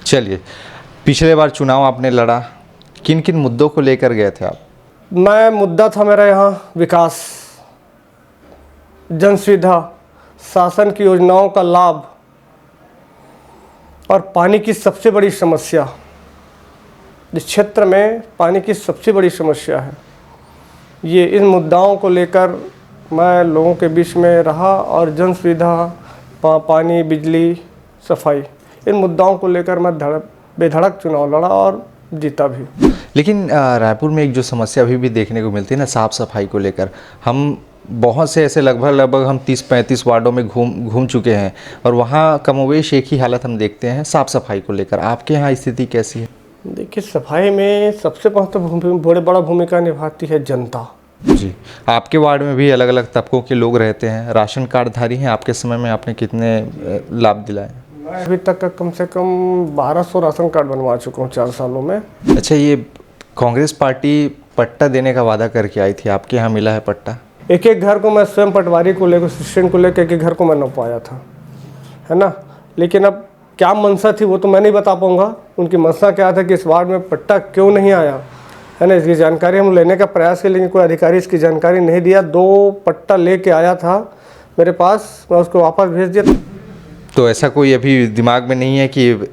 चलिए, पिछले बार चुनाव आपने लड़ा, किन किन मुद्दों को लेकर गए थे आप? मैं मुद्दा था मेरा यहाँ विकास, जन सुविधा, शासन की योजनाओं का लाभ और पानी की सबसे बड़ी समस्या। इस क्षेत्र में पानी की सबसे बड़ी समस्या है। ये इन मुद्दाओं को लेकर मैं लोगों के बीच में रहा और जन सुविधा, पानी, बिजली, सफाई, इन मुद्दाओं को लेकर मैं बेधड़क चुनाव लड़ा और जीता भी। लेकिन रायपुर में एक जो समस्या अभी भी देखने को मिलती है ना, साफ़ सफाई को लेकर, हम बहुत से ऐसे लगभग हम 30-35 वार्डों में घूम चुके हैं और वहाँ कमोवेश एक ही हालत हम देखते हैं साफ़ सफाई को लेकर। आपके यहाँ स्थिति कैसी है? देखिए, सफाई में सबसे बड़ा भूमिका निभाती है जनता। जी, आपके वार्ड में भी अलग अलग तबकों के लोग रहते हैं, राशन कार्डधारी हैं। आपके समय में आपने कितने लाभ दिलाए? मैं अभी तक का कम से कम 1200 राशन कार्ड बनवा चुका हूँ 4 सालों में। अच्छा, ये कांग्रेस पार्टी पट्टा देने का वादा करके आई थी, आपके यहाँ मिला है पट्टा? एक एक घर को मैं स्वयं पटवारी को लेकर, असिस्टेंट को लेकर एक एक घर को मैं नपवाया था, है ना। लेकिन अब क्या मंशा थी वो तो मैं नहीं बता पाऊँगा। उनकी मंशा क्या था कि इस वार्ड में पट्टा क्यों नहीं आया, है ना। इसकी जानकारी हम लेने का प्रयास किए, लेकिन कोई अधिकारी इसकी जानकारी नहीं दिया। 2 पट्टा लेके आया था मेरे पास, मैं उसको वापस भेज दिया। तो ऐसा कोई अभी दिमाग में नहीं है कि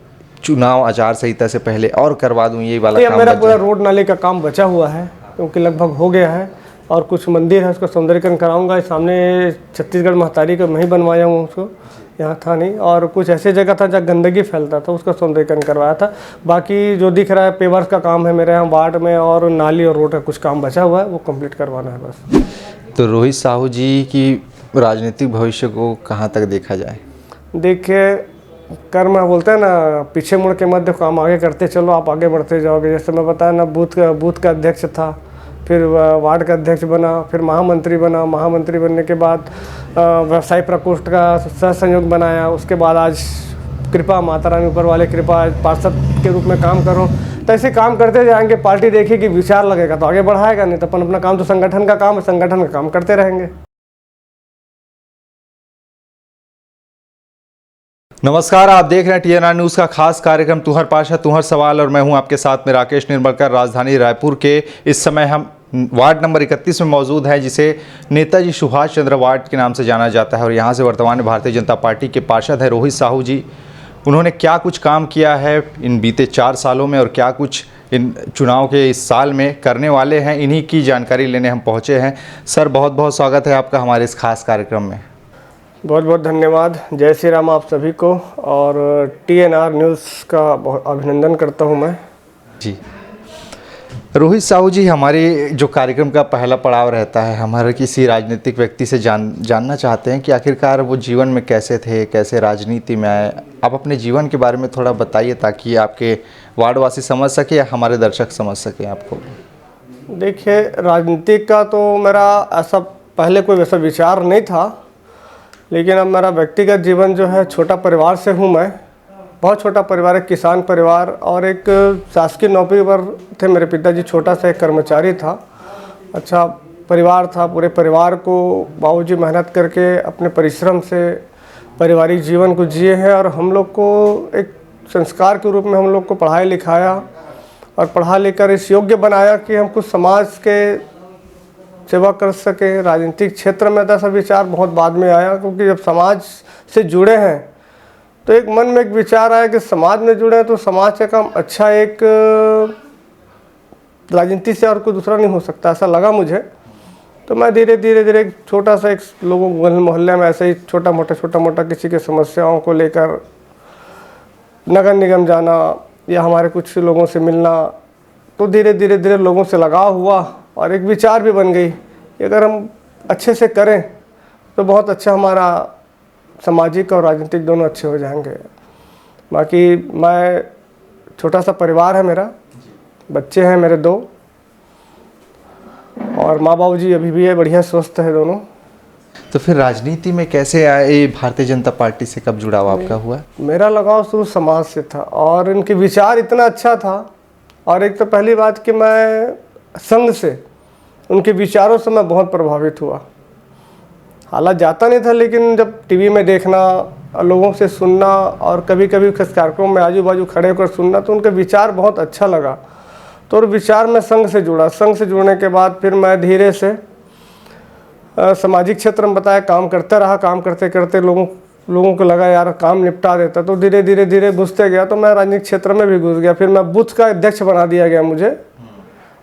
चुनाव आचार संहिता से पहले और करवा दूं ये वाला काम? मेरा पूरा रोड नाले का काम बचा हुआ है, क्योंकि लगभग हो गया है। और कुछ मंदिर है, उसका सौंदर्यीकरण कराऊंगा। सामने छत्तीसगढ़ महतारी का मैं ही बनवाया हूँ उसको, यहाँ था नहीं। और कुछ ऐसे जगह था जहाँ गंदगी फैलता था, उसका सौंदर्यीकरण करवाया था। बाकी जो दिख रहा है पेवर्स का काम है मेरे यहाँ वार्ड में, और नाली और रोड का कुछ काम बचा हुआ है, वो कंप्लीट करवाना है बस। तो रोहित साहू जी की राजनीतिक भविष्य को कहाँ तक देखा जाए? देखिए, कर्म बोलते हैं ना, पीछे मुड़ के मत देखो, काम आगे करते चलो, आप आगे बढ़ते जाओगे। जैसे मैं बताया ना, बूथ का अध्यक्ष था, फिर वार्ड का अध्यक्ष बना, फिर महामंत्री बना। महामंत्री बनने के बाद व्यवसाय प्रकोष्ठ का सह संयोग बनाया। उसके बाद आज कृपा, माता रानी ऊपर वाले कृपा, पार्षद के रूप में काम करो। तो ऐसे काम करते जाएंगे, पार्टी देखेगी, विचार लगेगा तो आगे बढ़ाएगा, नहीं तो अपन अपना काम, तो संगठन का काम है, संगठन का काम करते रहेंगे। नमस्कार, आप देख रहे हैं TNR न्यूज़ का खास कार्यक्रम तुहर पाशा तुहर सवाल, और मैं हूं आपके साथ में राकेश निर्मलकर। राजधानी रायपुर के इस समय हम वार्ड नंबर 31 में मौजूद हैं, जिसे नेताजी सुभाष चंद्र वार्ड के नाम से जाना जाता है। और यहां से वर्तमान में भारतीय जनता पार्टी के पार्षद हैं रोहित साहू जी। उन्होंने क्या कुछ काम किया है इन बीते 4 सालों में और क्या कुछ इन चुनाव के इस साल में करने वाले हैं, इन्हीं की जानकारी लेने हम पहुँचे हैं। सर, बहुत बहुत स्वागत है आपका हमारे इस खास कार्यक्रम में। बहुत बहुत धन्यवाद। जय श्री राम आप सभी को, और TNR न्यूज़ का बहुत अभिनंदन करता हूं मैं। जी, रोहित साहू जी, हमारे जो कार्यक्रम का पहला पड़ाव रहता है, हमारे किसी राजनीतिक व्यक्ति से जानना चाहते हैं कि आखिरकार वो जीवन में कैसे थे, कैसे राजनीति में आए। आप अपने जीवन के बारे में थोड़ा बताइए, ताकि आपके वार्डवासी समझ सके या हमारे दर्शक समझ सकें आपको। देखिए, राजनीति का तो मेरा ऐसा पहले कोई वैसा विचार नहीं था, लेकिन अब मेरा व्यक्तिगत जीवन जो है, छोटा परिवार से हूँ मैं, बहुत छोटा परिवार है, किसान परिवार, और एक शासकीय नौकरी पर थे मेरे पिताजी, छोटा सा एक कर्मचारी था। अच्छा परिवार था, पूरे परिवार को बाबूजी मेहनत करके अपने परिश्रम से पारिवारिक जीवन को जिए हैं, और हम लोग को एक संस्कार के रूप में हम लोग को पढ़ाया लिखाया और पढ़ा लिखकर इस योग्य बनाया कि हम कुछ समाज के सेवा कर सके। राजनीतिक क्षेत्र में ऐसा विचार बहुत बाद में आया, क्योंकि जब समाज से जुड़े हैं तो एक मन में एक विचार आया कि समाज में जुड़े हैं तो समाज का काम अच्छा एक राजनीति से और कोई दूसरा नहीं हो सकता, ऐसा लगा मुझे। तो मैं धीरे धीरे एक छोटा सा, एक लोगों मोहल्ले में ऐसे ही छोटा मोटा किसी के समस्याओं को लेकर नगर निगम जाना या हमारे कुछ लोगों से मिलना, तो धीरे धीरे लोगों से लगाव हुआ और एक विचार भी बन गई कि अगर हम अच्छे से करें तो बहुत अच्छा, हमारा सामाजिक और राजनीतिक दोनों अच्छे हो जाएंगे। बाकी मैं, छोटा सा परिवार है मेरा, बच्चे हैं मेरे 2, और माँ बाबू जी अभी भी है, बढ़िया स्वस्थ है दोनों। तो फिर राजनीति में कैसे आए? भारतीय जनता पार्टी से कब जुड़ाव आपका हुआ? मेरा लगाव शुरू समाज से था, और इनके विचार इतना अच्छा था। और एक तो पहली बात कि मैं संघ से, उनके विचारों से मैं बहुत प्रभावित हुआ। हालांकि जाता नहीं था, लेकिन जब टीवी में देखना, और लोगों से सुनना और कभी कभी किस कार्यक्रम में आजू बाजू खड़े होकर सुनना, तो उनके विचार बहुत अच्छा लगा। तो और विचार में संघ से जुड़ा। संघ से जुड़ने के बाद फिर मैं धीरे से सामाजिक क्षेत्र में बताया काम करता रहा। काम करते करते लोगों को लगा यार काम निपटा देता, तो धीरे धीरे घुसते गया। तो मैं राजनीतिक क्षेत्र में भी घुस गया। फिर मैं बूथ का अध्यक्ष बना दिया गया मुझे,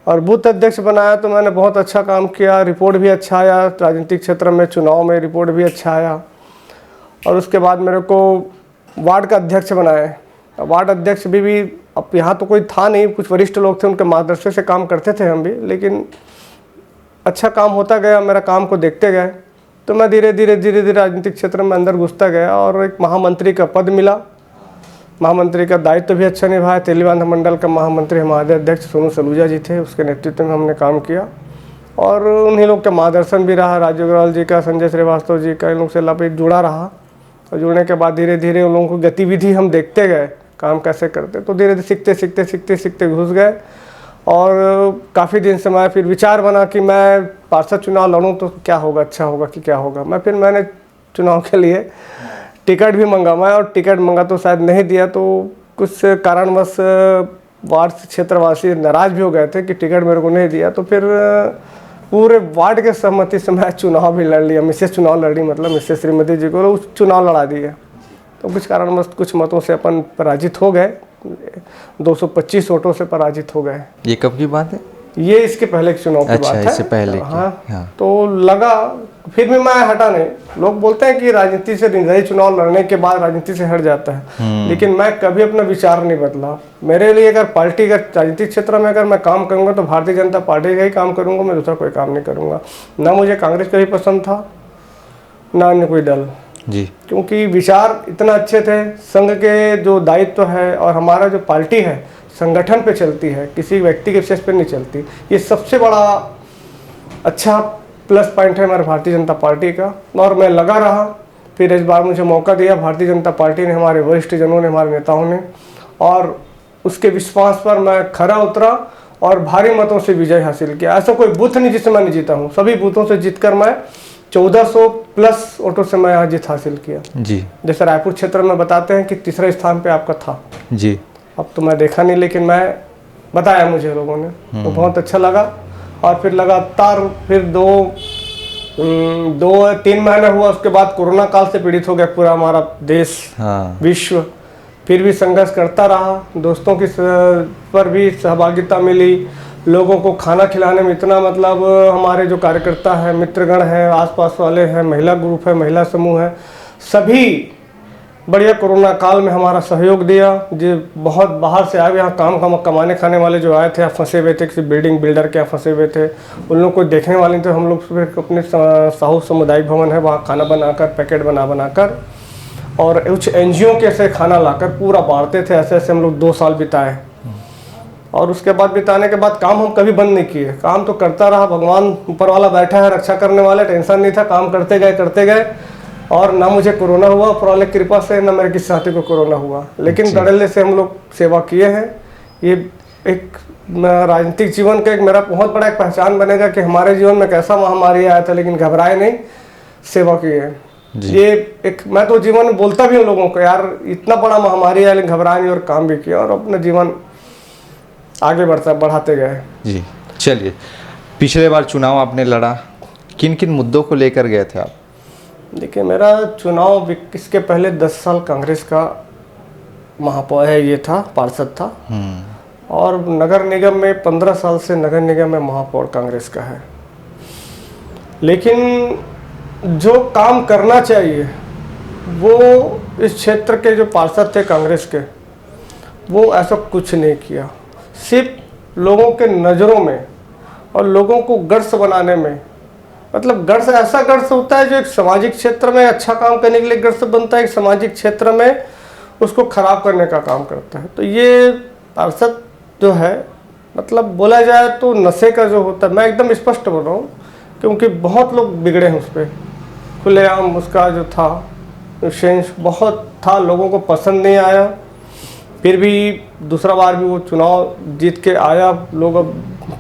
और बूथ अध्यक्ष बनाया तो मैंने बहुत अच्छा काम किया। रिपोर्ट भी अच्छा आया राजनीतिक क्षेत्र में, चुनाव में रिपोर्ट भी अच्छा आया। और उसके बाद मेरे को वार्ड का अध्यक्ष बनाए। वार्ड अध्यक्ष भी अब यहाँ तो कोई था नहीं, कुछ वरिष्ठ लोग थे, उनके मार्गदर्शन से काम करते थे हम भी, लेकिन अच्छा काम होता गया, मेरा काम को देखते गए। तो मैं धीरे धीरे राजनीतिक क्षेत्र में अंदर घुसता गया और एक महामंत्री का पद मिला। महामंत्री का दायित्व भी अच्छा निभाया। तेलीबांधा मंडल का महामंत्री हमारे अध्यक्ष सोनू सलूजा जी थे, उसके नेतृत्व में हमने काम किया। और उन्हीं लोग का मार्गदर्शन भी रहा, राजीव अग्रवाल जी का, संजय श्रीवास्तव जी का, इन लोग से लाभ जुड़ा रहा। और जुड़ने के बाद धीरे धीरे उन लोगों को गतिविधि हम देखते गए, काम कैसे करते। तो धीरे धीरे सीखते घुस गए। और काफ़ी दिन से मैं फिर विचार बना कि मैं पार्षद चुनाव लड़ूं तो क्या होगा, अच्छा होगा कि क्या होगा। मैंने चुनाव के लिए टिकट भी मंगाया, और टिकट मंगा तो शायद नहीं दिया। तो कुछ कारणवश वार्ड क्षेत्रवासी नाराज़ भी हो गए थे कि टिकट मेरे को नहीं दिया। तो फिर पूरे वार्ड के सहमति से मैं चुनाव भी लड़ लिया। मिसेस चुनाव लड़ी, मतलब मिसेस श्रीमती जी को चुनाव लड़ा दिए। तो कुछ कारणवश कुछ मतों से अपन पराजित हो गए, 225 वोटों से पराजित हो गए। ये कब की बात है? ये इसके पहले के चुनाव की बात है। इससे पहले की। हाँ। तो लगा, फिर भी मैं हटा नहीं। लोग बोलते हैं कि राजनीति से निरंतर चुनाव लड़ने के बाद राजनीति से हट जाता है, लेकिन मैं कभी अपना विचार नहीं बदला। मेरे लिए अगर पार्टी का राजनीतिक क्षेत्र में अगर मैं काम करूंगा तो भारतीय जनता पार्टी का ही काम करूंगा, मैं दूसरा कोई काम नहीं करूंगा। ना मुझे कांग्रेस का भी पसंद था, ना अन्य कोई दल जी, क्योंकि विचार इतना अच्छे थे। संघ के जो दायित्व है और हमारा जो पार्टी है संगठन पे चलती है, किसी व्यक्ति के विशेष पे नहीं चलती। ये सबसे बड़ा अच्छा प्लस पॉइंट है हमारे भारतीय जनता पार्टी का। और मैं लगा रहा। फिर इस बार मुझे मौका दिया भारतीय जनता पार्टी ने, हमारे वरिष्ठ जनों ने, हमारे नेताओं ने, और उसके विश्वास पर मैं खरा उतरा और भारी मतों से विजय हासिल किया। ऐसा कोई बूथ नहीं जिससे मैं नहीं जीता हूँ। सभी बूथों से जीतकर मैं 1400 प्लस वोटों से मैं यहाँ जीत हासिल किया जी। जैसे रायपुर क्षेत्र में बताते हैं कि तीसरे स्थान पे आपका था जी। अब तो मैं देखा नहीं, लेकिन मैं बताया मुझे लोगों ने, तो बहुत अच्छा लगा। और फिर लगातार फिर 2-3 महीने हुआ, उसके बाद कोरोना काल से पीड़ित हो गया पूरा हमारा देश, विश्व। फिर भी संघर्ष करता रहा। दोस्तों की पर भी सहभागिता मिली। लोगों को खाना खिलाने में इतना, मतलब हमारे जो कार्यकर्ता हैं, मित्रगण हैं, आसपास वाले हैं, महिला ग्रुप है, महिला समूह है, सभी बढ़िया कोरोना काल में हमारा सहयोग दिया। जो बहुत बाहर से आए यहाँ काम कमाने खाने वाले जो आए थे, फंसे हुए थे, किसी बिल्डिंग बिल्डर के यहाँ फंसे हुए थे, उन लोग को देखने वाले थे। हम लोग फिर अपने साहू सामुदायिक भवन है, वहाँ खाना बनाकर, पैकेट बनाकर, और कुछ NGO के से खाना लाकर पूरा बांटते थे। ऐसे हम लोग 2 साल बिताए। और उसके बाद बिताने के बाद काम हम कभी बंद नहीं किए, काम तो करता रहा। भगवान ऊपर वाला बैठा है, रक्षा करने वाले, टेंशन नहीं था, काम करते गए। और ना मुझे कोरोना हुआ ऊपर वाले की कृपा से, ना मेरे किसी साथी को कोरोना हुआ। लेकिन धड़ल्ले से हम लोग सेवा किए हैं। ये एक राजनीतिक जीवन का एक मेरा बहुत बड़ा एक पहचान बनेगा कि हमारे जीवन में कैसा महामारी आया था, लेकिन घबराए नहीं, सेवा किए हैं। ये एक, मैं तो जीवन में बोलता भी हूँ लोगों को, यार इतना बड़ा महामारी आया लेकिन घबराए नहीं और काम भी किया, और अपना जीवन आगे बढ़ाते गए। जी। चलिए, पिछले बार चुनाव आपने लड़ा, किन किन मुद्दों को लेकर गए थे आप? देखिए, मेरा चुनाव इसके पहले 10 साल कांग्रेस का महापौर है, ये था, पार्षद था। और नगर निगम में 15 साल से नगर निगम में महापौर कांग्रेस का है। लेकिन जो काम करना चाहिए वो इस क्षेत्र के जो पार्षद थे कांग्रेस के, वो ऐसा कुछ नहीं किया। सिर्फ लोगों के नज़रों में और लोगों को गर्स बनाने में, मतलब गर्स, ऐसा गर्स होता है जो एक सामाजिक क्षेत्र में अच्छा काम करने के लिए गर्स बनता है, एक सामाजिक क्षेत्र में उसको खराब करने का काम करता है। तो ये पार्षद जो है, मतलब बोला जाए तो नशे का जो होता है, मैं एकदम स्पष्ट बोल रहा हूँ, क्योंकि बहुत लोग बिगड़े हैं उस पर। खुलेआम उसका जो था सेंस बहुत था, लोगों को पसंद नहीं आया। फिर भी दूसरा बार भी वो चुनाव जीत के आया। लोग अब,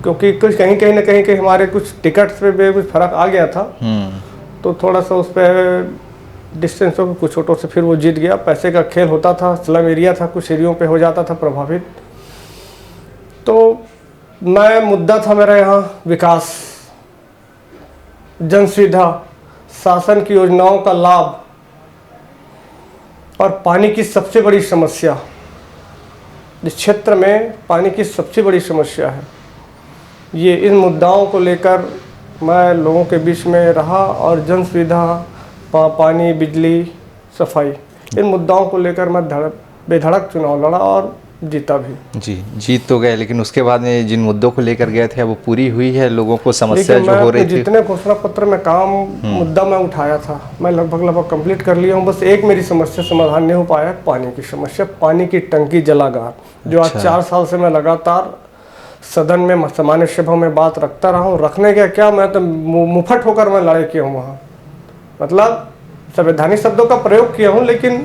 क्योंकि कुछ कहीं ना कहीं हमारे कुछ टिकट्स पे भी कुछ फर्क आ गया था, तो थोड़ा सा उस पर डिस्टेंसों को कुछ वोटों से फिर वो जीत गया। पैसे का खेल होता था, स्लम एरिया था, कुछ एरियो पे हो जाता था प्रभावित। तो मैं मुद्दा था मेरा यहाँ विकास, जन सुविधा, शासन की योजनाओं का लाभ और पानी की सबसे बड़ी समस्या। इस क्षेत्र में पानी की सबसे बड़ी समस्या है। ये इन मुद्दाओं को लेकर मैं लोगों के बीच में रहा और जन सुविधा, पानी, बिजली, सफाई, इन मुद्दाओं को लेकर मैं बेधड़क चुनाव लड़ा और जीता भी। जी, जीत तो गए, लेकिन उसके बाद में जिन मुद्दों को लेकर गए थे वो पूरी हुई है? लोगों को समस्या जो हो रही थी, जितने घोषणा पत्र में काम मुद्दा मैं उठाया था मैं लगभग कंप्लीट कर लिया हूँ। बस एक मेरी समस्या समाधान नहीं हो पाया, पानी की समस्या, पानी की टंकी जलागार, जो आज 4 साल से मैं लगातार सदन में, सामान्य सभा में बात रखता रहा हूँ। रखने का क्या, मैं तो मुफट होकर मैं लड़ाई किया हूँ वहाँ, मतलब संवैधानिक शब्दों का प्रयोग किया हूँ, लेकिन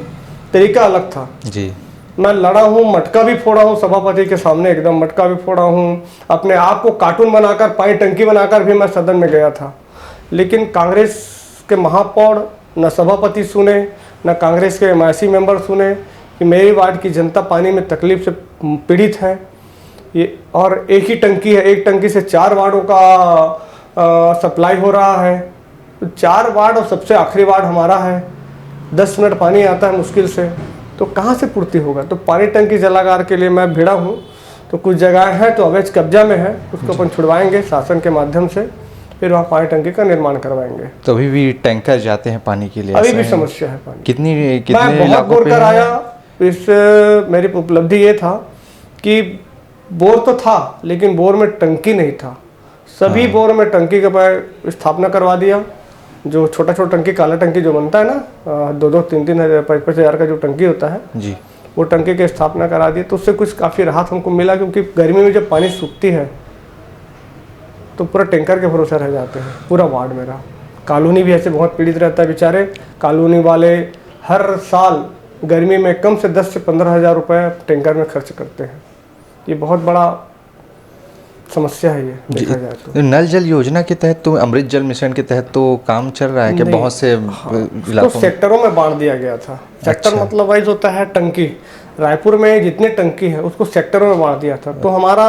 तरीका अलग था जी। मैं लड़ा हूँ, मटका भी फोड़ा हूँ सभापति के सामने, एकदम मटका भी फोड़ा हूँ, अपने आप को कार्टून बनाकर, पानी टंकी बनाकर भी मैं सदन में गया था। लेकिन कांग्रेस के महापौर न सभापति सुने, न कांग्रेस के एमआईसी मेंबर सुने कि मेरी वार्ड की जनता पानी में तकलीफ से पीड़ित है। ये और एक ही टंकी है, एक टंकी से 4 वार्डों का सप्लाई हो रहा है। 4 वार्ड और सबसे आखिरी वार्ड हमारा है, 10 मिनट पानी आता है मुश्किल से, तो कहाँ से पूर्ति होगा? तो पानी टंकी जलागार के लिए मैं भिड़ा हूँ। तो कुछ जगह हैं तो अवैध कब्जा में है, उसको अपन छुड़वाएंगे शासन के माध्यम से, फिर वहाँ पानी टंकी का निर्माण करवाएंगे। तो अभी भी टैंकर जाते हैं पानी के लिए? अभी भी समस्या है पानी। कितनी मैं बहुत बोर कर आया। इस मेरी उपलब्धि ये था कि बोर तो था, लेकिन बोर में टंकी नहीं था। सभी बोर में टंकी का मैं स्थापना करवा दिया। जो छोटा छोटा टंकी, काला टंकी जो बनता है ना, 2-2, 3-3 हज़ार, 5-5 हज़ार का जो टंकी होता है जी, वो टंकी की स्थापना करा दी। तो उससे कुछ काफ़ी राहत हमको मिला, क्योंकि गर्मी में जब पानी सूखती है तो पूरा टैंकर के भरोसे रह जाते हैं। पूरा वार्ड मेरा, कॉलोनी भी ऐसे बहुत पीड़ित रहता है बेचारे। कॉलोनी वाले हर साल गर्मी में कम से 10 से 15 हज़ार रुपये टैंकर में खर्च करते हैं। ये बहुत बड़ा समस्या है ये, देखा जाए तो। नल जल योजना के तहत तो, अमृत जल मिशन के तहत तो काम चल रहा है कि बहुत से इलाकों में सेक्टरों में बांट दिया गया था। सेक्टर अच्छा। मतलब वाइज होता है टंकी। रायपुर में जितनी टंकी है उसको सेक्टरों में बांट दिया था। तो हमारा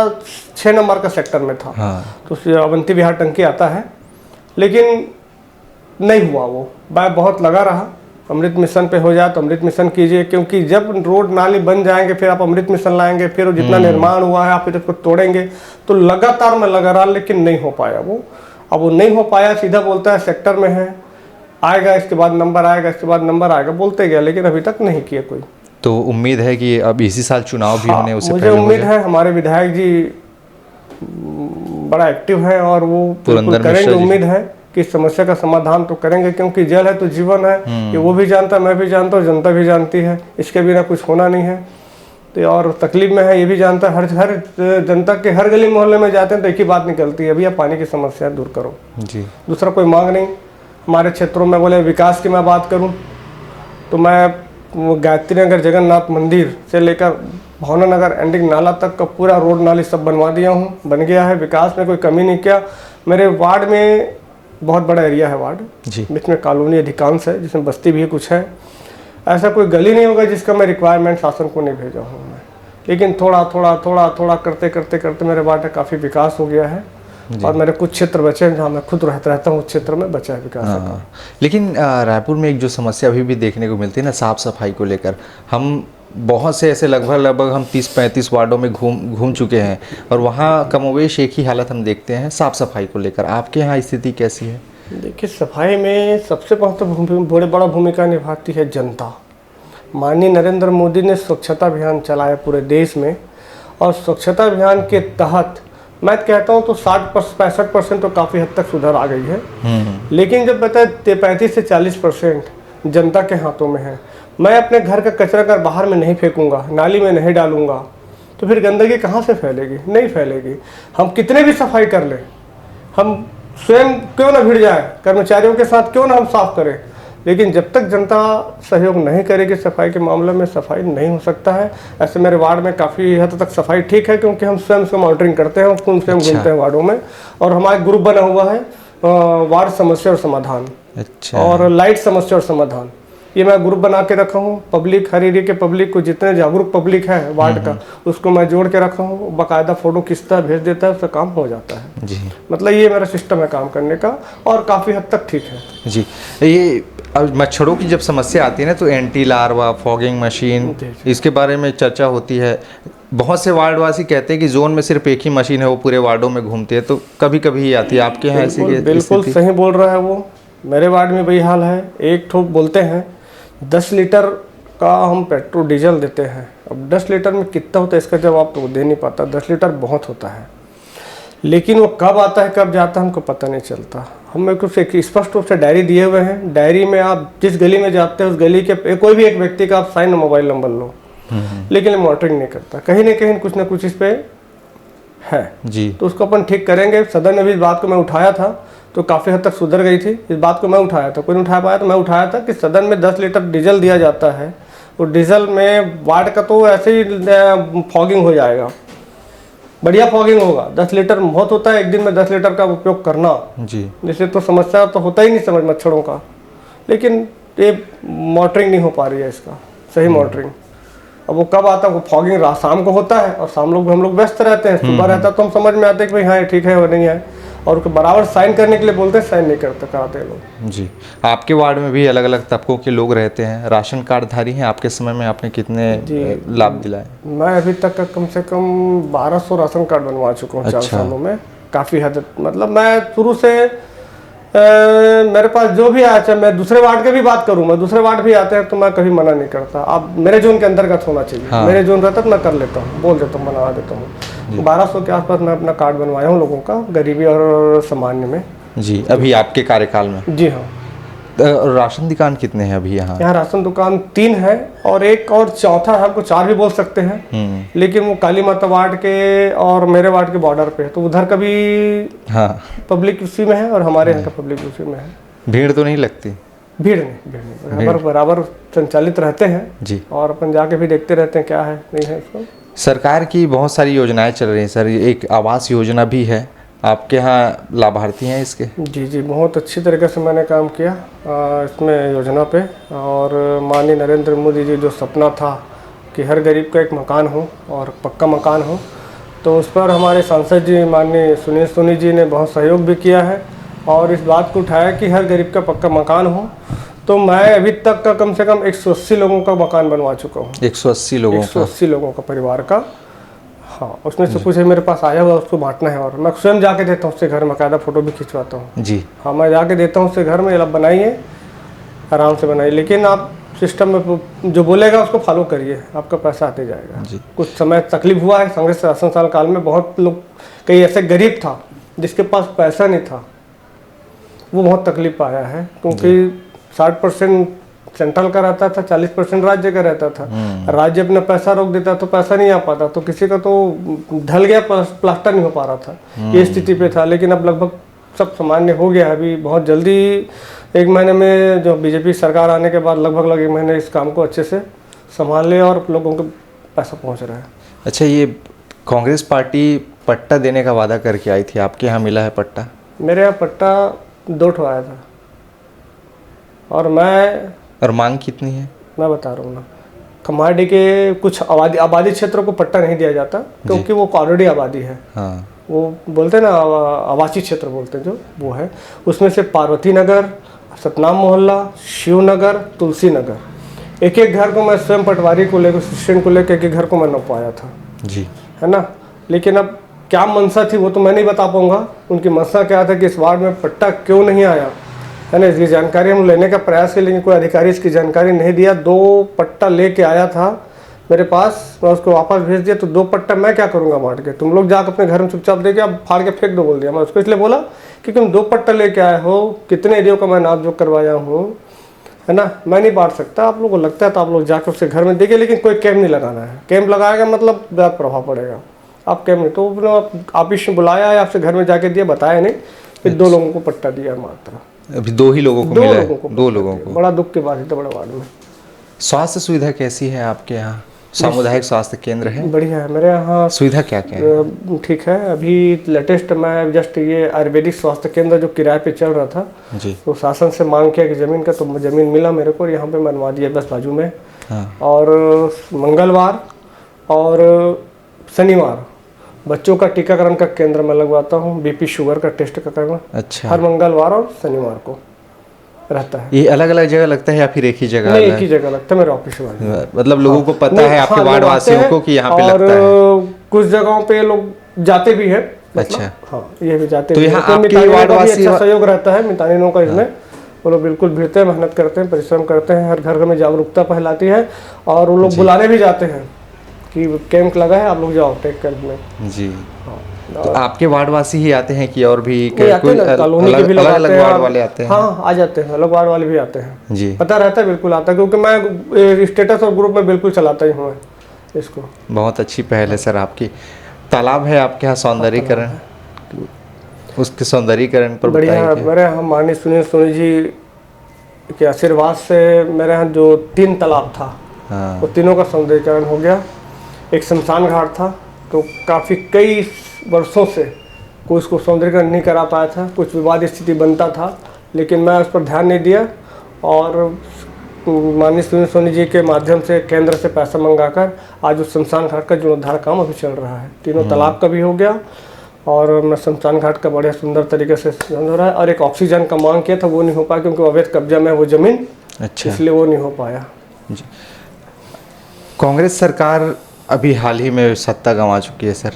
6 नंबर का सेक्टर में था। तो अवंती विहार टंकी आता है, लेकिन नहीं हुआ वो। मैं बहुत लगा रहा, अमृत मिशन पे हो जाए तो अमृत मिशन कीजिए, क्योंकि जब रोड नाली बन जाएंगे फिर आप अमृत मिशन लाएंगे, फिर जितना निर्माण हुआ है आप फिर उसको तोड़ेंगे। तो लगातार मैं लगा रहा, लेकिन नहीं हो पाया वो। अब वो नहीं हो पाया, सीधा बोलता है सेक्टर में है, आएगा, इसके बाद नंबर आएगा, इसके बाद नंबर आएगा, बोलते गया, लेकिन अभी तक नहीं किया कोई। तो उम्मीद है कि अब इसी साल चुनाव भी होने उससे मुझे उम्मीद है। हमारे विधायक जी बड़ा एक्टिव है और वो करेंगे। उम्मीद है कि समस्या का समाधान तो करेंगे, क्योंकि जल है तो जीवन है, ये वो भी जानता है, मैं भी जानता हूँ, जनता भी जानती है, इसके बिना कुछ होना नहीं है। तो और तकलीफ में है ये भी जानता है। हर जनता के हर गली मोहल्ले में जाते हैं तो एक ही बात निकलती है, भैया पानी की समस्या दूर करो जी। दूसरा कोई मांग नहीं। हमारे क्षेत्रों में बोले विकास की मैं बात करूँ तो मैं गायत्री नगर जगन्नाथ मंदिर से लेकर भावना नगर एंडिंग नाला तक का पूरा रोड नाली सब बनवा दिया हूँ, बन गया है। विकास में कोई कमी नहीं किया। मेरे वार्ड में बहुत बड़ा एरिया है वार्ड जी, बीच में कॉलोनी अधिकांश है, जिसमें बस्ती भी कुछ है। ऐसा कोई गली नहीं होगा जिसका मैं रिक्वायरमेंट शासन को नहीं भेजा हूँ मैं, लेकिन थोड़ा थोड़ा थोड़ा थोड़ा करते करते करते मेरे वार्ड का काफ़ी विकास हो गया है। और मेरे कुछ क्षेत्र बचे हैं जहाँ मैं खुद रहता हूँ, उस क्षेत्र में बचा है विकास। लेकिन रायपुर में एक जो समस्या अभी भी देखने को मिलती है ना, साफ़ सफाई को लेकर, हम बहुत से ऐसे लगभग हम 30-35 वार्डों में घूम चुके हैं और वहाँ कमोवेश एक ही हालत हम देखते हैं साफ़ सफाई को लेकर। आपके यहाँ स्थिति कैसी है? देखिए, सफाई में सबसे पहले बड़ा भूमिका निभाती है जनता। माननीय नरेंद्र मोदी ने स्वच्छता अभियान चलाया पूरे देश में, और स्वच्छता अभियान के तहत मैं कहता हूँ तो 60-65% तो काफ़ी हद तक सुधार आ गई है। लेकिन जब बताए 35 से 40% जनता के हाथों में है। मैं अपने घर का कचरा कर बाहर में नहीं फेंकूंगा, नाली में नहीं डालूंगा, तो फिर गंदगी कहाँ से फैलेगी? नहीं फैलेगी। हम कितने भी सफाई कर लें, हम स्वयं क्यों ना भिड़ जाए, कर्मचारियों के साथ क्यों ना हम साफ करें, लेकिन जब तक जनता सहयोग नहीं करेगी सफाई के मामले में, सफाई नहीं हो सकता है। ऐसे मेरे वार्ड में काफ़ी हद तक सफाई ठीक है, क्योंकि हम स्वयं से मॉनिटरिंग करते हैं, स्वयं घूमते हैं वार्डों में, और हमारा ग्रुप बना हुआ है वार्ड समस्या और समाधान और लाइट समस्या और समाधान। ये मैं ग्रुप बना के रखा हूँ, पब्लिक हर एरिया के पब्लिक को, जितने जागरूक पब्लिक है वार्ड का, उसको मैं जोड़ के रखा हूँ, बाकायदा फ़ोटो खींचता है, भेज देता है, उससे काम हो जाता है जी। मतलब ये मेरा सिस्टम है काम करने का और काफ़ी हद तक ठीक है जी। ये अब मच्छरों की जब समस्या आती है ना तो एंटी लार्वा, फॉगिंग मशीन, इसके बारे में चर्चा होती है। बहुत से वार्डवासी कहते हैं कि जोन में सिर्फ एक ही मशीन है, वो पूरे वार्डों में घूमती है, तो कभी कभी ही आती है। आपके यहाँ ऐसी बिल्कुल सही बोल रहा है वो, मेरे वार्ड में वही हाल है। एक ठोक बोलते हैं 10 लीटर का हम पेट्रोल डीजल देते हैं, अब 10 लीटर में कितना होता है इसका जवाब तो दे नहीं पाता। 10 लीटर बहुत होता है, लेकिन वो कब आता है कब जाता है हमको पता नहीं चलता। हम मेरे को स्पष्ट रूप से डायरी दिए हुए हैं, डायरी में आप जिस गली में जाते हैं उस गली के कोई भी एक व्यक्ति का आप साइन मोबाइल नंबर लो, लेकिन मॉनिटरिंग नहीं करता, कहीं ना कुछ इस पे है जी। तो उसको अपन ठीक करेंगे। सदन में भी इस बात को मैं उठाया था तो काफ़ी हद तक सुधर गई थी। इस बात को मैं उठाया था, कोई नहीं उठा पाया तो मैं उठाया था कि सदन में 10 लीटर डीजल दिया जाता है, और डीजल में वार्ड का तो ऐसे ही फॉगिंग हो जाएगा, बढ़िया फॉगिंग होगा। 10 लीटर बहुत होता है, एक दिन में 10 लीटर का उपयोग करना जी। जैसे तो समस्या तो होता ही नहीं समझ मच्छरों का, लेकिन ये मॉनिटरिंग नहीं हो पा रही है इसका सही मॉनिटरिंग। अब वो कब आता है, वो फॉगिंग शाम को होता है और शाम लोग हम लोग व्यस्त रहते हैं, सुबह रहता है तो हम समझ में आते हैं कि भाई हाँ ठीक है वो नहीं है, और बराबर साइन करने के लिए बोलते हैं, साइन नहीं करते कराते लोग। जी। आपके वार्ड में भी अलग अलग तबकों के लोग रहते हैं, राशन कार्डधारी हैं। आपके समय में आपने कितने लाभ दिलाए? मैं अभी तक का कम से कम 1200 राशन कार्ड बनवा चुका हूँ 4 सालों में, काफ़ी हद मतलब मैं शुरू से मेरे पास जो भी आया, चाहे मैं दूसरे वार्ड के भी बात करूं, मैं दूसरे वार्ड भी आते हैं तो मैं कभी मना नहीं करता। अब मेरे जोन के अंतर्गत होना चाहिए, हाँ। मेरे जोन रहता तो मैं कर लेता हूँ, बोल देता हूँ, बनवा देता हूँ। 1200 के आसपास मैं अपना कार्ड बनवाया हूँ लोगों का, गरीबी और सामान्य में। जी। अभी आपके कार्यकाल में? जी हाँ। राशन दुकान कितने हैं अभी यहाँ? यहाँ राशन दुकान 3 है और एक और चौथा है, आपको 4 भी बोल सकते हैं, लेकिन वो काली माता वार्ड के और मेरे वार्ड के बॉर्डर पे है, तो उधर का भी हाँ पब्लिक उसी में है और हमारे यहाँ का पब्लिक उसी में है। भीड़ तो नहीं लगती? भीड़ नहीं, बराबर संचालित रहते हैं जी, और अपन जाके भी देखते रहते हैं क्या है नहीं है इसको। सरकार की बहुत सारी योजनाएं चल रही हैं सर, एक आवास योजना भी है, आपके यहाँ लाभार्थी हैं इसके? जी, बहुत अच्छी तरीके से मैंने काम किया इसमें योजना पे, और माननीय नरेंद्र मोदी जी जो सपना था कि हर गरीब का एक मकान हो और पक्का मकान हो, तो उस पर हमारे सांसद जी माननीय सुनील सोनी जी ने बहुत सहयोग भी किया है और इस बात को उठाया कि हर गरीब का पक्का मकान हो। तो मैं अभी तक का कम से कम 180 लोगों का मकान बनवा चुका हूँ। 180 लोगों का परिवार का, हाँ। उसमें से कुछ है मेरे पास आया हुआ, उसको बांटना है, और मैं स्वयं जाके देता हूँ उससे घर में, कायदा फोटो भी खिंचवाता हूँ जी। हाँ, मैं जाके देता हूँ उससे घर में, आप बनाइए, आराम से बनाइए, लेकिन आप सिस्टम में जो बोलेगा उसको फॉलो करिए, आपका पैसा आते जाएगा जी। कुछ समय तकलीफ हुआ है कांग्रेस शासन साल काल में, बहुत लोग कई ऐसे गरीब था जिसके पास पैसा नहीं था, वो बहुत तकलीफ पाया है, क्योंकि 60% सेंट्रल का रहता था, 40% राज्य का रहता था। राज्य अपना पैसा रोक देता तो पैसा नहीं आ पाता, तो किसी का तो ढल गया, प्लास्टर नहीं हो पा रहा था, ये स्थिति पे था। लेकिन अब लगभग सब सामान्य हो गया है। अभी बहुत जल्दी 1 महीने में जो बीजेपी सरकार आने के बाद लगभग 1 महीने इस काम को अच्छे से संभाल ले और लोगों को पैसा पहुँच रहा है। अच्छा, ये कांग्रेस पार्टी पट्टा देने का वादा करके आई थी, आपके यहाँ मिला है पट्टा? मेरे यहाँ पट्टा 2 ठो आया था, और मांग कितनी है? मैं बता रहा हूँ ना, खमाड़ी के कुछ आबादी क्षेत्रों को पट्टा नहीं दिया जाता क्योंकि वो ऑलरेडी आबादी है, हाँ। वो बोलते हैं ना आवासीय क्षेत्र बोलते हैं जो, वो है। उसमें से पार्वती नगर, सतनाम मोहल्ला, शिव नगर, तुलसी नगर, एक एक घर को मैं स्वयं पटवारी को लेकर, असिस्टेंट को लेकर एक घर को मैं नौपाया था जी, है ना। लेकिन अब क्या मंशा थी वो तो मैं नहीं बता पाऊँगा, उनकी मंशा क्या था कि इस वार्ड में पट्टा क्यों नहीं आया, है ना। इसकी जानकारी हम लेने का प्रयास किया, लेकिन कोई अधिकारी इसकी जानकारी नहीं दिया। 2 पट्टा लेके आया था मेरे पास, मैं उसको वापस भेज दिया। तो 2 पट्टा मैं क्या करूँगा बांट के, तुम लोग जाकर अपने घर में चुपचाप देके अब फाड़ के फेंक दो, बोल दिया। मैं उसको इसलिए बोला कि तुम 2 पट्टा लेके आए हो, कितने एरियो का मैं नाप जोक करवाया हूँ, है ना। मैं नहीं बांट सकता, आप लोगों को लगता है तो आप लोग जाकर उसके घर में देखिए, लेकिन कोई कैम्प नहीं लगाना है। कैंप लगाएगा मतलब ज़्यादा प्रभाव पड़ेगा। आप कैम्प नहीं, तो ऑफिस में बुलाया है, आपसे घर में जाके दिया, बताया नहीं, फिर 2 लोगों को पट्टा दिया मात्र। अभी 2 ही लोगों को मिला है? 2 लोगों को। बड़ा दुख की बात है तो बड़े वार्ड में। स्वास्थ्य सुविधा कैसी है आपके यहाँ? सामुदायिक स्वास्थ्य केंद्र है, बढ़िया है मेरे यहाँ। सुविधा क्या क्या है? ठीक है, अभी लेटेस्ट मैं जस्ट ये आयुर्वेदिक स्वास्थ्य केंद्र जो किराए पे चल रहा था, जी। तो शासन से मांग किया कि ज़मीन का, तो ज़मीन मिला मेरे को, यहाँ पे बनवा दिया बस बाजू में। हाँ। और मंगलवार और शनिवार बच्चों का टीकाकरण का केंद्र मैं लगवाता हूँ, बीपी शुगर का टेस्ट का करना। अच्छा, हर मंगलवार और शनिवार को रहता है। ये अलग अलग जगह लगता है या फिर एक ही जगह? नहीं, एक ही जगह लगता है मेरे ऑफिस वाले। मतलब लोगों को पता है, आपके वार्ड वासियों को कि यहाँ पे लगता है? और कुछ जगहों पे लोग जाते भी है। अच्छा, हाँ, ये भी जाते तो हैं। यहाँ तो आपके मितानिनों वार्ड का भी वासी अच्छा सहयोग रहता है मितानिनों का इसमें। वो लोग बिल्कुल भिड़ते हैं, मेहनत करते हैं, परिश्रम करते हैं, हर घर में जागरूकता फैलाती है। और वो लोग बुलाने भी जाते हैं कि कैंप लगा है, आप लोग जाओ टेक कैंप में। जी। तो आपके वार्ड वासी ही आते हैं कि और भी कोई आते हैं, कॉलोनी के भी लोग आते हैं, वार्ड वाले आते हैं? हाँ, आ जाते हैं, अलग वार्ड वाले भी आते हैं जी। पता रहता है, बिल्कुल आता है, क्योंकि मैं स्टेटस और ग्रुप में बिल्कुल चलाता ही हूँ इसको। बहुत अच्छी पहल है सर आपकी। तालाब है आपके यहाँ, सौंदर्यीकरण, उसके सौंदर्यीकरण पर बढ़िया है। बताइए। मेरे यहाँ माननीय सुनील सोनी जी के आशीर्वाद से मेरे यहाँ जो 3 तालाब था, हाँ। वो तीनों का सौंदर्यीकरण हो गया। एक शमशान घाट था, तो काफ़ी कई वर्षों से कोई उसको सौंदर्यीकरण नहीं करा पाया था, कुछ विवाद स्थिति बनता था, लेकिन मैं उस पर ध्यान नहीं दिया। और माननीय सुनील सोनी जी के माध्यम से केंद्र से पैसा मंगाकर आज उस शमशान घाट का जीर्णोद्धार काम अभी चल रहा है। तीनों तालाब का भी हो गया, और मैं शमशान घाट का बढ़िया सुंदर तरीके से हो रहा है। और एक ऑक्सीजन का मांग किया था, वो नहीं हो पाया क्योंकि अवैध कब्जा में वो ज़मीन, अच्छा, इसलिए वो नहीं हो पाया। जी। कांग्रेस सरकार अभी हाल ही में सत्ता गंवा चुकी है सर,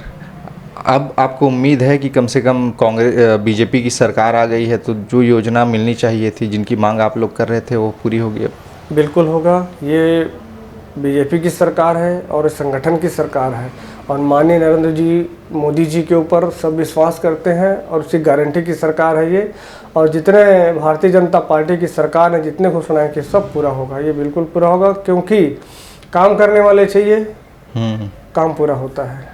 अब आपको उम्मीद है कि कम से कम कांग्रेस बीजेपी की सरकार आ गई है तो जो योजना मिलनी चाहिए थी, जिनकी मांग आप लोग कर रहे थे, वो पूरी होगी? बिल्कुल होगा। ये बीजेपी की सरकार है और संगठन की सरकार है, और माननीय नरेंद्र जी मोदी जी के ऊपर सब विश्वास करते हैं, और उसकी गारंटी की सरकार है ये। और जितने भारतीय जनता पार्टी की सरकार ने जितने घोषणाएं की, सब पूरा होगा, ये बिल्कुल पूरा होगा, क्योंकि काम करने वाले चाहिए, काम पूरा होता है।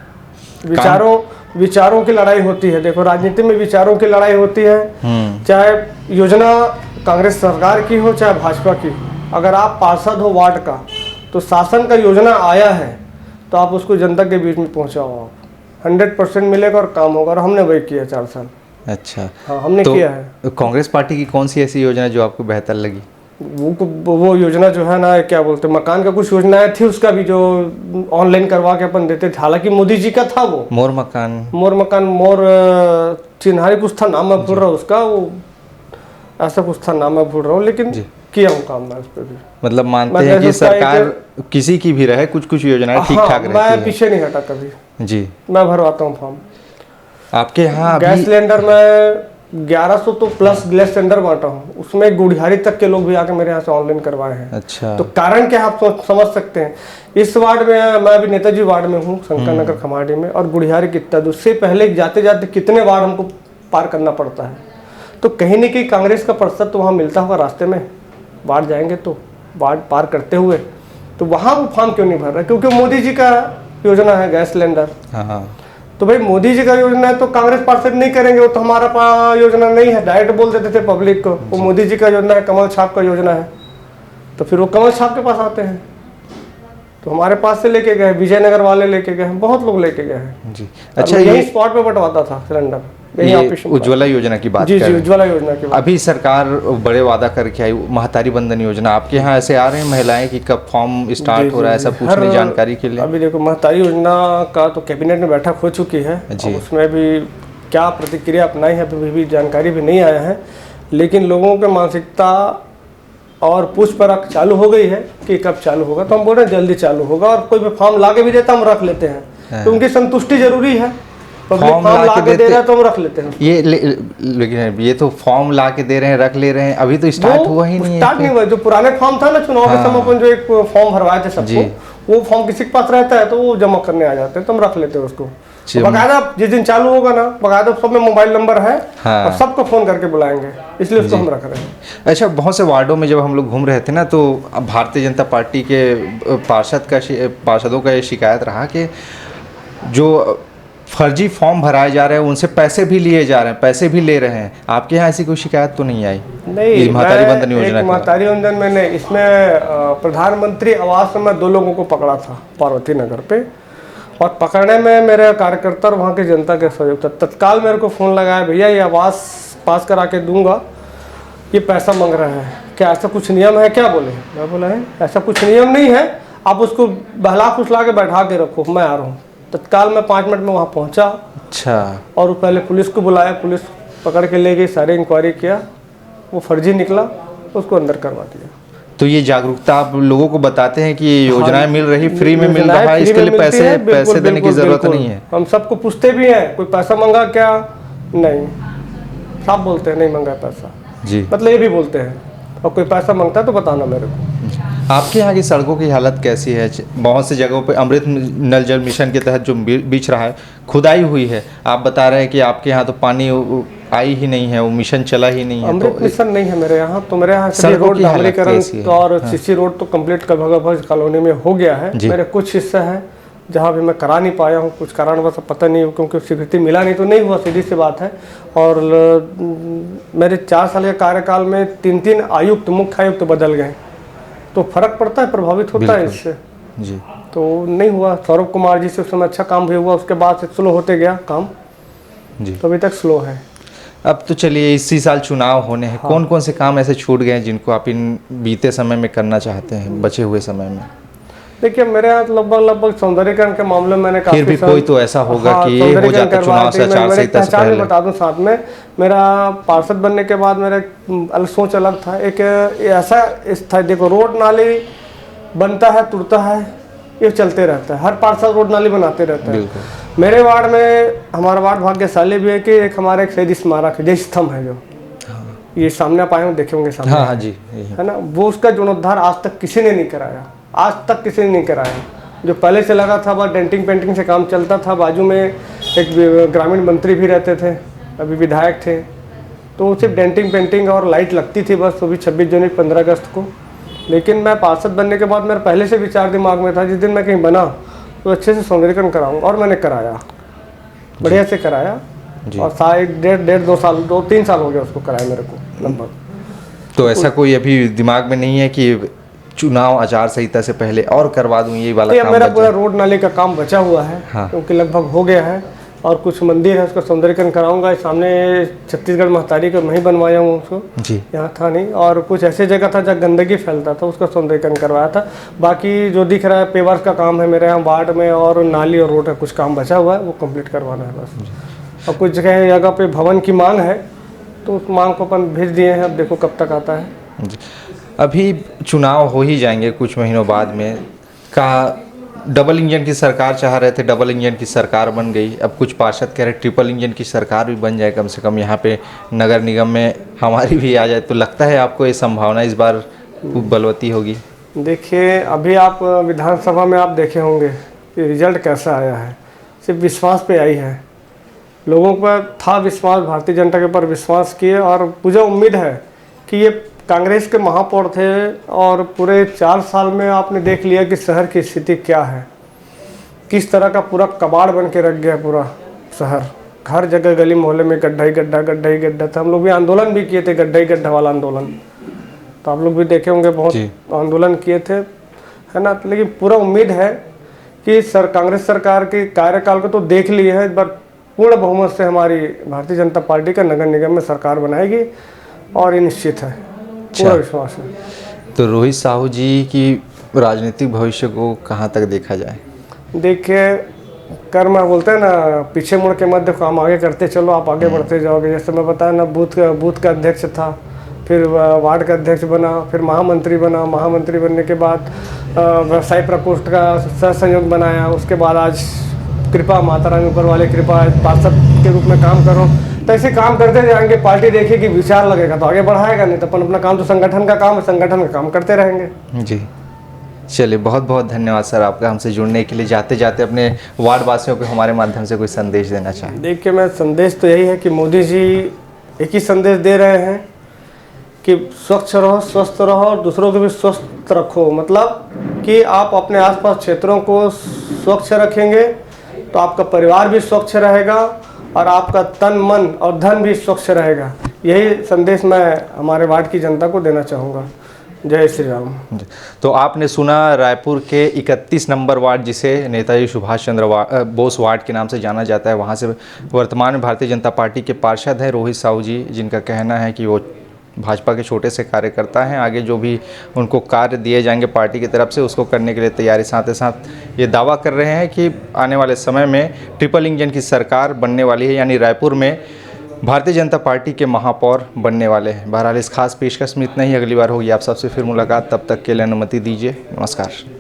विचारों की लड़ाई होती है, देखो राजनीति में विचारों की लड़ाई होती है, चाहे योजना कांग्रेस सरकार की हो चाहे भाजपा की। अगर आप पार्षद हो वार्ड का, तो शासन का योजना आया है तो आप उसको जनता के बीच में पहुंचाओ, आप 100% मिलेगा और काम होगा, और हमने वही किया 4 साल। अच्छा, हाँ, हमने तो किया है। कांग्रेस पार्टी की कौन सी ऐसी योजना जो आपको बेहतर लगी? वो योजना जो है ना, क्या बोलते हैं, मकान का कुछ योजनाएं थी, उसका भी जो ऑनलाइन करवा के अपन देते थे, हालांकि मोदी जी का था वो मोर मकान, मोर चिन्हारी कुछ था, नाम मैं भूल रहा हूँ उसका, वो ऐसा कुछ था, नाम मैं भूल रहा हूँ, लेकिन किया हूँ काम मैं उस पर भी। मतलब मानते हैं कि सरकार किसी की भी रहे, कुछ कुछ योजनाएं ठीक ठाक रहती है। मैं पीछे नहीं हटा कभी जी। मैं भरवाता हूँ फॉर्म। आपके यहाँ गैस सिलेंडर में 1100 तो प्लस गैस सिलेंडर बांटा हूँ, उसमें गुड़ियारी तक के लोग भी आके मेरे यहाँ से ऑनलाइन करवाए हैं। अच्छा, तो कारण क्या आप समझ सकते हैं। इस वार्ड में मैं अभी नेताजी वार्ड में हूँ, शंकर नगर खमाड़ी में, और गुड़ियारी कितना दूर से, पहले जाते जाते कितने वार्ड हमको पार करना पड़ता है। तो कहीं न कहीं कांग्रेस का प्रतिशत तो वहाँ मिलता होगा रास्ते में, वार्ड जाएंगे तो वार्ड पार करते हुए, तो वहाँ वो फॉर्म क्यों नहीं भर रहा? क्योंकि मोदी जी का योजना है गैस सिलेंडर। हाँ, तो भाई मोदी जी का योजना है तो कांग्रेस पार्षद नहीं करेंगे, वो तो हमारा योजना नहीं है, डायरेक्ट बोल देते थे पब्लिक को, वो मोदी जी का योजना है, कमल छाप का योजना है, तो फिर वो कमल छाप के पास आते हैं। तो हमारे पास से लेके गए, विजयनगर वाले लेके गए, बहुत लोग लेके गए हैं जी। अच्छा, यही स्पॉट पे बंटवाता था सिलेंडर। उज्ज्वला योजना की बात जी, उज्ज्वला योजना की बात। अभी सरकार बड़े वादा करके आई, महतारी बंधन योजना, आपके यहाँ ऐसे आ रहे हैं महिलाएं कि कब फॉर्म स्टार्ट हो रहा है, सब पूछने जानकारी के लिए? अभी देखो, महतारी योजना का तो कैबिनेट में बैठक हो चुकी है, उसमें भी क्या प्रतिक्रिया अपनाई है अभी भी जानकारी भी नहीं आया है, लेकिन लोगों की मानसिकता और पूछ परख चालू हो गई है कि कब चालू होगा। तो हम बोल रहे हैं जल्दी चालू होगा, और कोई भी फॉर्म ला के भी देता हम रख लेते हैं, तो उनकी संतुष्टि जरूरी है। फॉर्म ला के दे रहा है तो हम रख लेते हैं ये, लेकिन ये तो फॉर्म ला के दे रहे हैं, रख ले रहे हैं, अभी तो स्टार्ट हुआ ही नहीं है। स्टार्ट नहीं हुआ। जो पुराने फॉर्म था ना, चुनाव के समय अपन जो एक फॉर्म भरवाए थे सबको, वो फॉर्म किसी के पास रहता है तो वो जमा करने आ जाते हैं, तो हम रख लेते हैं उसको। बकायदा जिस दिन चालू होगा ना, बकायदा सब में मोबाइल नंबर है, और सबको फोन करके बुलाएंगे, इसलिए उसको हम रख रहे हैं। अच्छा, बहुत से वार्डों में जब हम लोग घूम रहे थे ना, तो भारतीय जनता पार्टी के पार्षदों का ये शिकायत रहा कि जो फर्जी फॉर्म भराए जा रहे हैं, उनसे पैसे भी लिए जा रहे हैं, पैसे भी ले रहे हैं। आपके यहाँ ऐसी कोई शिकायत तो नहीं आई? नहीं, महतारी बंधन योजना महतारी बंधन मैंने इसमें प्रधानमंत्री आवास में 2 लोगों को पकड़ा था पार्वती नगर पे, और पकड़ने में मेरे कार्यकर्ता और वहाँ की जनता के सहयोग था। तत्काल मेरे को फ़ोन लगाया, भैया ये आवास पास करा के दूंगा, ये पैसा मांग रहा है, क्या ऐसा कुछ नियम है क्या? बोले, मैं बोला है ऐसा कुछ नियम नहीं है, आप उसको बहला फुसला के बैठा के रखो, मैं आ रहा हूँ। तत्काल मैं 5 मिनट में वहाँ पहुँचा। अच्छा। और पहले पुलिस को बुलाया, पुलिस पकड़ के ले गई, सारी इंक्वायरी किया, वो फर्जी निकला, उसको अंदर करवा दिया। तो ये जागरूकता आप लोगों को बताते हैं कि ये योजनाएं मिल रही, फ्री में मिल रहा है, इसके लिए पैसे देने की जरूरत नहीं है। हम सबको पूछते भी हैं, कोई पैसा मांगा क्या? नहीं, साफ बोलते हैं नहीं मांगा पैसा जी, मतलब ये भी बोलते हैं, और कोई पैसा मांगता है तो बताना मेरे को। आपके यहाँ की सड़कों की हालत कैसी है? बहुत सी जगहों पे अमृत नल जल मिशन के तहत जो बीच रहा है, खुदाई हुई है, आप बता रहे हैं कि आपके यहाँ तो पानी आई ही नहीं है, वो मिशन चला ही नहीं है। अमृत मिशन नहीं है मेरे यहाँ, तो मेरे यहाँ सभी रोड डामरीकरण और सीसी रोड तो कम्प्लीट भगत कॉलोनी में हो गया है। मेरे कुछ हिस्सा है जहाँ भी मैं करा नहीं पाया हूँ, कुछ कारणवश पता नहीं, क्योंकि स्वीकृति मिला नहीं तो नहीं हुआ, सीधी सी बात है। और मेरे 4 साल के कार्यकाल में 3 आयुक्त, मुख्य आयुक्त बदल गए, तो फर्क पड़ता है, प्रभावित होता है इससे जी। तो नहीं हुआ। सौरभ कुमार जी से उस समय अच्छा काम भी हुआ, उसके बाद से स्लो होते गया काम जी, तो अभी तक स्लो है। अब तो चलिए इसी साल चुनाव होने हैं, कौन कौन से काम ऐसे छूट गए हैं जिनको आप इन बीते समय में करना चाहते हैं, बचे हुए समय में? देखिए मेरे यहाँ लगभग सौंदर्यीकरण के मामले में मैंने फिर भी कोई तो ऐसा होगा कि ये हो जाता चुनाव से आचार संहिता से पहले। बता दूं साथ में, मेरा पार्षद बनने के बाद मेरा सोच अलग था। एक ऐसा था, देखो रोड नाली बनता है, टूटता है, ये चलते रहता है, हर पार्षद रोड नाली बनाते रहता है। मेरे वार्ड में, हमारा वार्ड भाग्यशाली भी है कि एक हमारा एक शहीद स्मारक है, जय स्तंभ है, जो ये सामने आप आए हो देखे होंगे सामने, हाँ जी, है ना, वो उसका जीर्णोद्धार आज तक किसी ने नहीं कराया, आज तक किसी ने नहीं कराया। जो पहले से लगा था बस डेंटिंग पेंटिंग से काम चलता था। बाजू में एक ग्रामीण मंत्री भी रहते थे, अभी विधायक थे, तो सिर्फ डेंटिंग पेंटिंग और लाइट लगती थी बस, वो भी 26 जनवरी 15 अगस्त को। लेकिन मैं पार्षद बनने के बाद मेरे पहले से विचार दिमाग में था, जिस दिन मैं कहीं बना तो अच्छे से सौंदर्यीकरण कराऊंगा, और मैंने कराया, बढ़िया से कराया। और 2-3 साल हो गया उसको कराया मेरे को लगभग। तो ऐसा कोई अभी दिमाग में नहीं है कि चुनाव आचार संहिता से पहले और करवा दूं ये वाला काम? मेरा पूरा रोड नाले का काम बचा हुआ है, क्योंकि लगभग हो गया है, और कुछ मंदिर है उसका सौंदर्यीकरण कराऊंगा। सामने छत्तीसगढ़ महतारी का मैं ही बनवाया हूँ उसको जी, यहाँ था नहीं। और कुछ ऐसी जगह था जहाँ गंदगी फैलता था, उसका सौंदर्यीकरण करवाया था। बाकी जो दिख रहा है पेवर्स का काम है मेरे यहाँ वार्ड में, और नाली और रोड का कुछ काम बचा हुआ है, वो कंप्लीट करवाना है बस। और कुछ जगह पे भवन की मांग है, तो उस मांग को अपन भेज दिए हैं, अब देखो कब तक आता है। अभी चुनाव हो ही जाएंगे कुछ महीनों बाद में, का डबल इंजन की सरकार चाह रहे थे, डबल इंजन की सरकार बन गई। अब कुछ पार्षद कह रहे ट्रिपल इंजन की सरकार भी बन जाए, कम से कम यहाँ पे नगर निगम में हमारी भी आ जाए। तो लगता है आपको ये संभावना इस बार खूब बलवती होगी? देखिए अभी आप विधानसभा में आप देखे होंगे कि रिजल्ट कैसा आया है, सिर्फ विश्वास पे आई है। लोगों पर था विश्वास, भारतीय जनता के ऊपर विश्वास किए, और मुझे उम्मीद है कि ये कांग्रेस के महापौर थे, और पूरे 4 साल में आपने देख लिया कि शहर की स्थिति क्या है, किस तरह का पूरा कबाड़ बन के रख गया पूरा शहर। हर जगह गली मोहल्ले में गड्ढा ही गड्ढा, गड्ढा ही गड्ढा था। हम लोग भी आंदोलन भी किए थे, गड्ढा ही गड्ढा वाला आंदोलन, तो आप लोग भी देखे होंगे, बहुत आंदोलन किए थे, है ना। लेकिन पूरा उम्मीद है कि कांग्रेस सरकार के कार्यकाल को तो देख लिए है, इस बार पूर्ण बहुमत से हमारी भारतीय जनता पार्टी का नगर निगम में सरकार बनाएगी, और ये निश्चित है, पूरा विश्वास है। तो रोहित साहू जी की राजनीतिक भविष्य को कहाँ तक देखा जाए? देखिए कर्म बोलते हैं ना, पीछे मुड़ के मत देखो, हम आगे करते चलो, आप आगे बढ़ते जाओगे। जैसे मैं बताया ना, बूथ का अध्यक्ष था, फिर वार्ड का अध्यक्ष बना, फिर महामंत्री बना, महामंत्री बनने के बाद व्यवसाय प्रकोष्ठ का सह संयोग बनाया, उसके बाद आज कृपा, माता रानी ऊपर वाले कृपा, पार्षद के रूप में काम करो। तो ऐसे काम करते जाएंगे, पार्टी देखेगी, विचार लगेगा तो आगे बढ़ाएगा, नहीं तो अपन अपना काम, तो संगठन का काम है, संगठन का काम करते रहेंगे। जी चलिए, बहुत बहुत धन्यवाद सर आपका हमसे जुड़ने के लिए। जाते जाते अपने वार्ड वासियों को हमारे माध्यम से कोई संदेश देना चाहें? देखिए मैं संदेश तो यही है कि मोदी जी एक ही संदेश दे रहे हैं कि स्वच्छ रहो, स्वस्थ रहो, और दूसरों को भी स्वस्थ रखो। मतलब कि आप अपने आसपास क्षेत्रों को स्वच्छ रखेंगे तो आपका परिवार भी स्वच्छ रहेगा और आपका तन मन और धन भी स्वच्छ रहेगा। यही संदेश मैं हमारे वार्ड की जनता को देना चाहूँगा। जय श्री राम। तो आपने सुना रायपुर के 31 नंबर वार्ड, जिसे नेताजी सुभाष चंद्र बोस वार्ड के नाम से जाना जाता है, वहाँ से वर्तमान में भारतीय जनता पार्टी के पार्षद हैं रोहित साहू जी, जिनका कहना है कि वो भाजपा के छोटे से कार्यकर्ता हैं। आगे जो भी उनको कार्य दिए जाएंगे पार्टी की तरफ से उसको करने के लिए तैयारी, साथ ही साथ ये दावा कर रहे हैं कि आने वाले समय में ट्रिपल इंजन की सरकार बनने वाली है, यानी रायपुर में भारतीय जनता पार्टी के महापौर बनने वाले हैं। बहरहाल इस खास पेशकश में इतना ही, अगली बार होगी आप सबसे फिर मुलाकात, तब तक के लिए अनुमति दीजिए, नमस्कार।